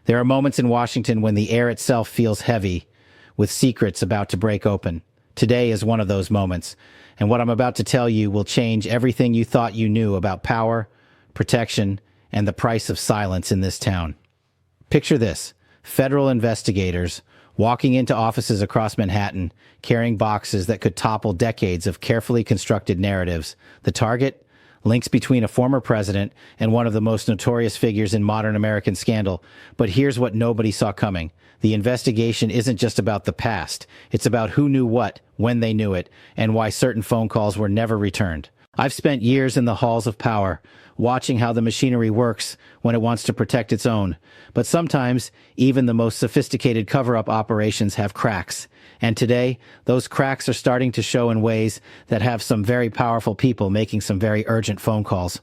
There are moments in Washington when the air itself feels heavy, with secrets about to break open. Today is one of those moments, and what I'm about to tell you will change everything you thought you knew about power, protection, and the price of silence in this town. Picture this: federal investigators walking into offices across Manhattan, carrying boxes that could topple decades of carefully constructed narratives. The target? Links between a former president and one of the most notorious figures in modern American scandal. But here's what nobody saw coming. The investigation isn't just about the past. It's about who knew what, when they knew it, and why certain phone calls were never returned. I've spent years in the halls of power, watching how the machinery works when it wants to protect its own. But sometimes, even the most sophisticated cover-up operations have cracks. And today, those cracks are starting to show in ways that have some very powerful people making some very urgent phone calls.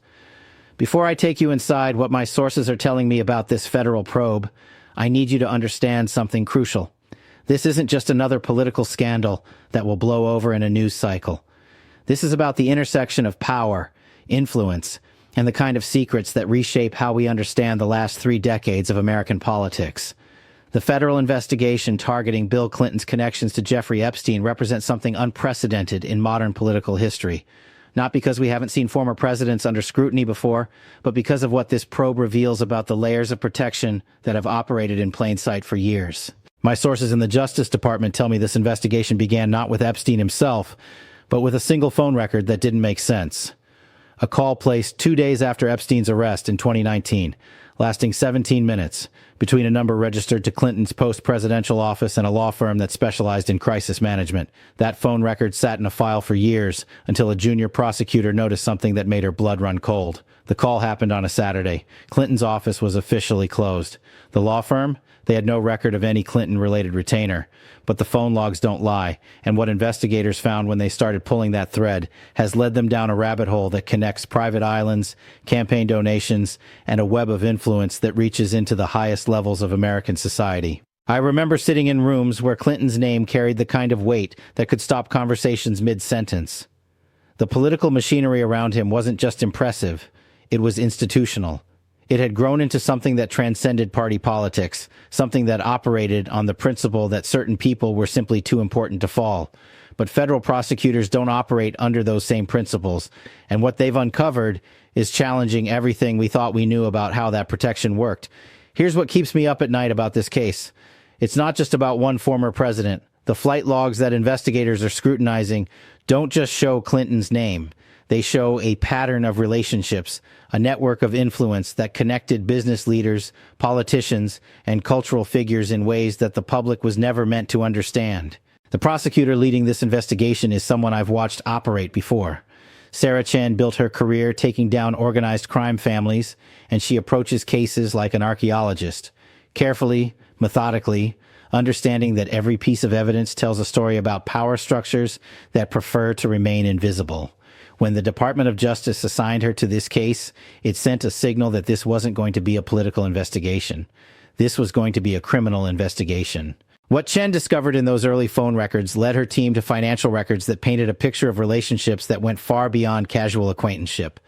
Before I take you inside what my sources are telling me about this federal probe, I need you to understand something crucial. This isn't just another political scandal that will blow over in a news cycle. This is about the intersection of power, influence, and the kind of secrets that reshape how we understand the last 3 decades of American politics. The federal investigation targeting Bill Clinton's connections to Jeffrey Epstein represents something unprecedented in modern political history. Not because we haven't seen former presidents under scrutiny before, but because of what this probe reveals about the layers of protection that have operated in plain sight for years. My sources in the Justice Department tell me this investigation began not with Epstein himself, but with a single phone record that didn't make sense. A call placed 2 days after Epstein's arrest in 2019, lasting 17 minutes, between a number registered to Clinton's post-presidential office and a law firm that specialized in crisis management. That phone record sat in a file for years until a junior prosecutor noticed something that made her blood run cold. The call happened on a Saturday. Clinton's office was officially closed. The law firm? They had no record of any Clinton-related retainer. But the phone logs don't lie, and what investigators found when they started pulling that thread has led them down a rabbit hole that connects private islands, campaign donations, and a web of influence that reaches into the highest levels of American society. I remember sitting in rooms where Clinton's name carried the kind of weight that could stop conversations mid-sentence. The political machinery around him wasn't just impressive, it was institutional. It had grown into something that transcended party politics, something that operated on the principle that certain people were simply too important to fall. But federal prosecutors don't operate under those same principles, and what they've uncovered is challenging everything we thought we knew about how that protection worked. Here's what keeps me up at night about this case. It's not just about one former president. The flight logs that investigators are scrutinizing don't just show Clinton's name. They show a pattern of relationships, a network of influence that connected business leaders, politicians, and cultural figures in ways that the public was never meant to understand. The prosecutor leading this investigation is someone I've watched operate before. Sarah Chen built her career taking down organized crime families, and she approaches cases like an archaeologist, carefully, methodically, understanding that every piece of evidence tells a story about power structures that prefer to remain invisible. When the Department of Justice assigned her to this case, it sent a signal that this wasn't going to be a political investigation. This was going to be a criminal investigation. What Chen discovered in those early phone records led her team to financial records that painted a picture of relationships that went far beyond casual acquaintanceship.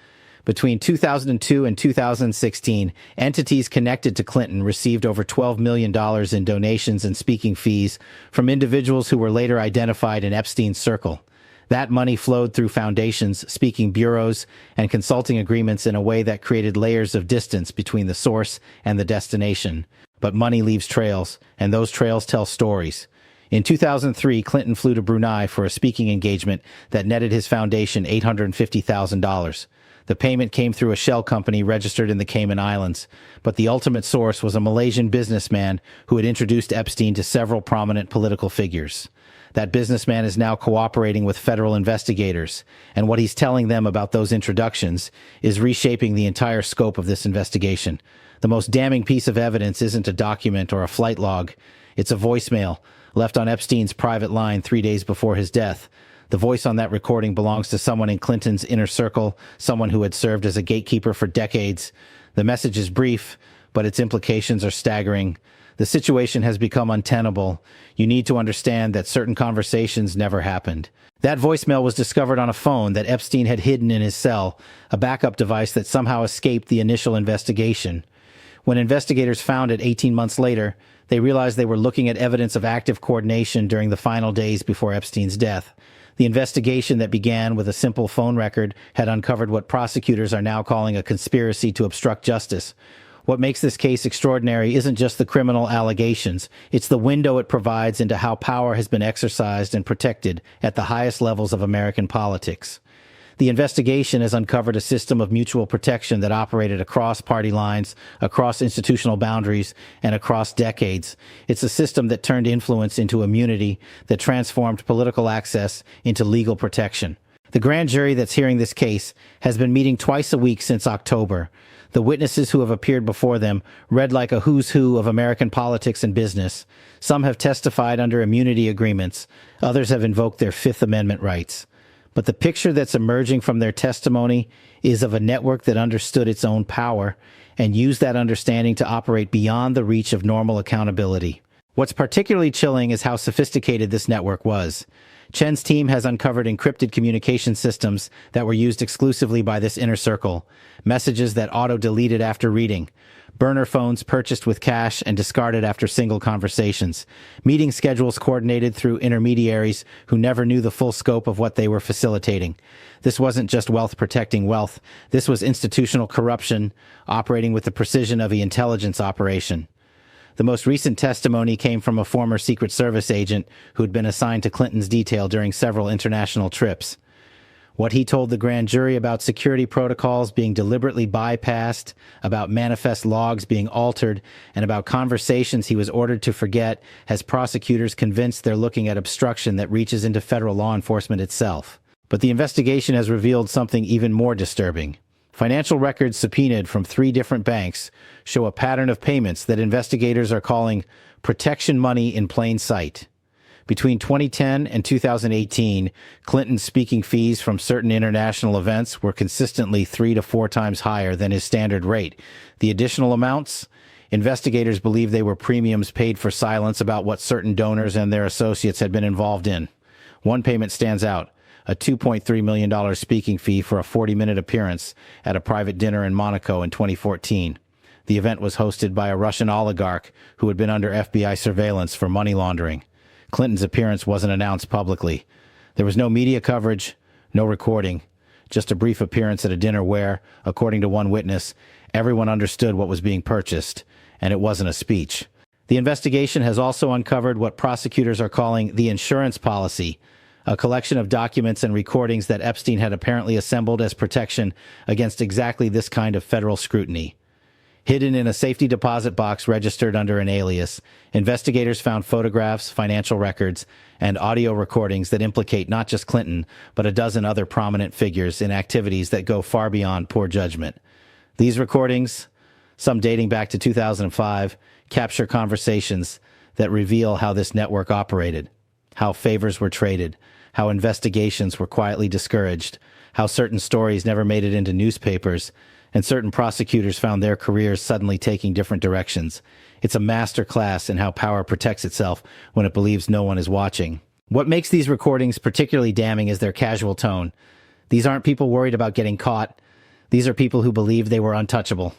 Between 2002 and 2016, entities connected to Clinton received over $12 million in donations and speaking fees from individuals who were later identified in Epstein's circle. That money flowed through foundations, speaking bureaus, and consulting agreements in a way that created layers of distance between the source and the destination. But money leaves trails, and those trails tell stories. In 2003, Clinton flew to Brunei for a speaking engagement that netted his foundation $850,000. The payment came through a shell company registered in the Cayman Islands, but the ultimate source was a Malaysian businessman who had introduced Epstein to several prominent political figures. That businessman is now cooperating with federal investigators, and what he's telling them about those introductions is reshaping the entire scope of this investigation. The most damning piece of evidence isn't a document or a flight log. It's a voicemail left on Epstein's private line 3 days before his death. The voice on that recording belongs to someone in Clinton's inner circle, someone who had served as a gatekeeper for decades. The message is brief, but its implications are staggering. The situation has become untenable. You need to understand that certain conversations never happened. That voicemail was discovered on a phone that Epstein had hidden in his cell, a backup device that somehow escaped the initial investigation. When investigators found it 18 months later, they realized they were looking at evidence of active coordination during the final days before Epstein's death. The investigation that began with a simple phone record had uncovered what prosecutors are now calling a conspiracy to obstruct justice. What makes this case extraordinary isn't just the criminal allegations, it's the window it provides into how power has been exercised and protected at the highest levels of American politics. The investigation has uncovered a system of mutual protection that operated across party lines, across institutional boundaries, and across decades. It's a system that turned influence into immunity, that transformed political access into legal protection. The grand jury that's hearing this case has been meeting twice a week since October. The witnesses who have appeared before them read like a who's who of American politics and business. Some have testified under immunity agreements. Others have invoked their Fifth Amendment rights. But the picture that's emerging from their testimony is of a network that understood its own power and used that understanding to operate beyond the reach of normal accountability. What's particularly chilling is how sophisticated this network was. Chen's team has uncovered encrypted communication systems that were used exclusively by this inner circle, messages that auto-deleted after reading, burner phones purchased with cash and discarded after single conversations, meeting schedules coordinated through intermediaries who never knew the full scope of what they were facilitating. This wasn't just wealth protecting wealth. This was institutional corruption operating with the precision of the intelligence operation. The most recent testimony came from a former Secret Service agent who had been assigned to Clinton's detail during several international trips. What he told the grand jury about security protocols being deliberately bypassed, about manifest logs being altered, and about conversations he was ordered to forget has prosecutors convinced they're looking at obstruction that reaches into federal law enforcement itself. But the investigation has revealed something even more disturbing. Financial records subpoenaed from 3 different banks show a pattern of payments that investigators are calling protection money in plain sight. Between 2010 and 2018, Clinton's speaking fees from certain international events were consistently 3 to 4 times higher than his standard rate. The additional amounts? Investigators believe they were premiums paid for silence about what certain donors and their associates had been involved in. One payment stands out. A $2.3 million speaking fee for a 40-minute appearance at a private dinner in Monaco in 2014. The event was hosted by a Russian oligarch who had been under FBI surveillance for money laundering. Clinton's appearance wasn't announced publicly. There was no media coverage, no recording, just a brief appearance at a dinner where, according to one witness, everyone understood what was being purchased, and it wasn't a speech. The investigation has also uncovered what prosecutors are calling the insurance policy, a collection of documents and recordings that Epstein had apparently assembled as protection against exactly this kind of federal scrutiny. Hidden in a safety deposit box registered under an alias, investigators found photographs, financial records, and audio recordings that implicate not just Clinton, but a dozen other prominent figures in activities that go far beyond poor judgment. These recordings, some dating back to 2005, capture conversations that reveal how this network operated, how favors were traded, how investigations were quietly discouraged, how certain stories never made it into newspapers, and certain prosecutors found their careers suddenly taking different directions. It's a master class in how power protects itself when it believes no one is watching. What makes these recordings particularly damning is their casual tone. These aren't people worried about getting caught. These are people who believe they were untouchable.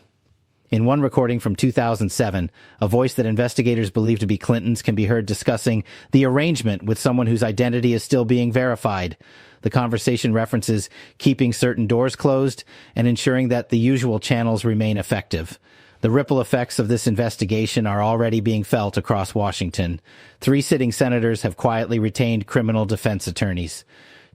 In one recording from 2007, a voice that investigators believe to be Clinton's can be heard discussing the arrangement with someone whose identity is still being verified. The conversation references keeping certain doors closed and ensuring that the usual channels remain effective. The ripple effects of this investigation are already being felt across Washington. 3 sitting senators have quietly retained criminal defense attorneys.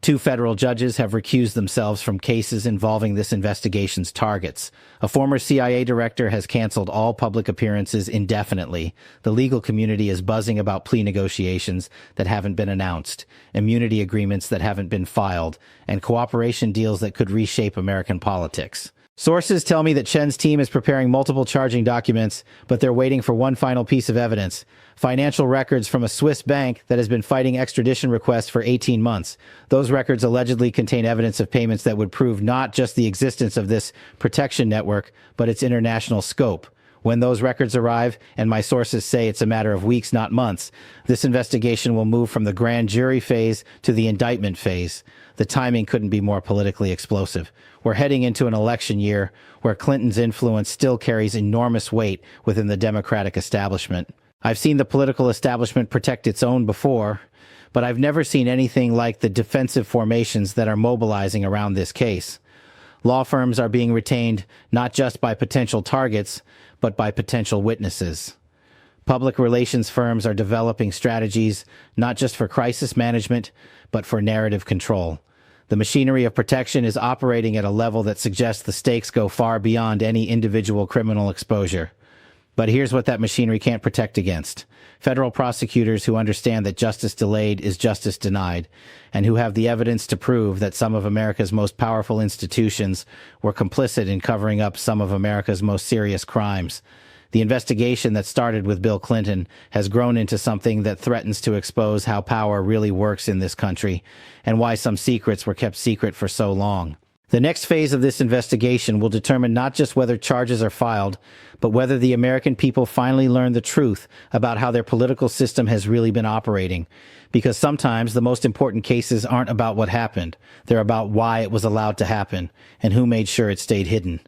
2 federal judges have recused themselves from cases involving this investigation's targets. A former CIA director has canceled all public appearances indefinitely. The legal community is buzzing about plea negotiations that haven't been announced, immunity agreements that haven't been filed, and cooperation deals that could reshape American politics. Sources tell me that Chen's team is preparing multiple charging documents, but they're waiting for one final piece of evidence: financial records from a Swiss bank that has been fighting extradition requests for 18 months. Those records allegedly contain evidence of payments that would prove not just the existence of this protection network, but its international scope. When those records arrive, and my sources say it's a matter of weeks, not months, this investigation will move from the grand jury phase to the indictment phase. The timing couldn't be more politically explosive. We're heading into an election year where Clinton's influence still carries enormous weight within the Democratic establishment. I've seen the political establishment protect its own before, but I've never seen anything like the defensive formations that are mobilizing around this case. Law firms are being retained not just by potential targets, but by potential witnesses. Public relations firms are developing strategies not just for crisis management, but for narrative control. The machinery of protection is operating at a level that suggests the stakes go far beyond any individual criminal exposure. But here's what that machinery can't protect against. Federal prosecutors who understand that justice delayed is justice denied, and who have the evidence to prove that some of America's most powerful institutions were complicit in covering up some of America's most serious crimes. The investigation that started with Bill Clinton has grown into something that threatens to expose how power really works in this country, and why some secrets were kept secret for so long. The next phase of this investigation will determine not just whether charges are filed, but whether the American people finally learn the truth about how their political system has really been operating. Because sometimes the most important cases aren't about what happened. They're about why it was allowed to happen, and who made sure it stayed hidden.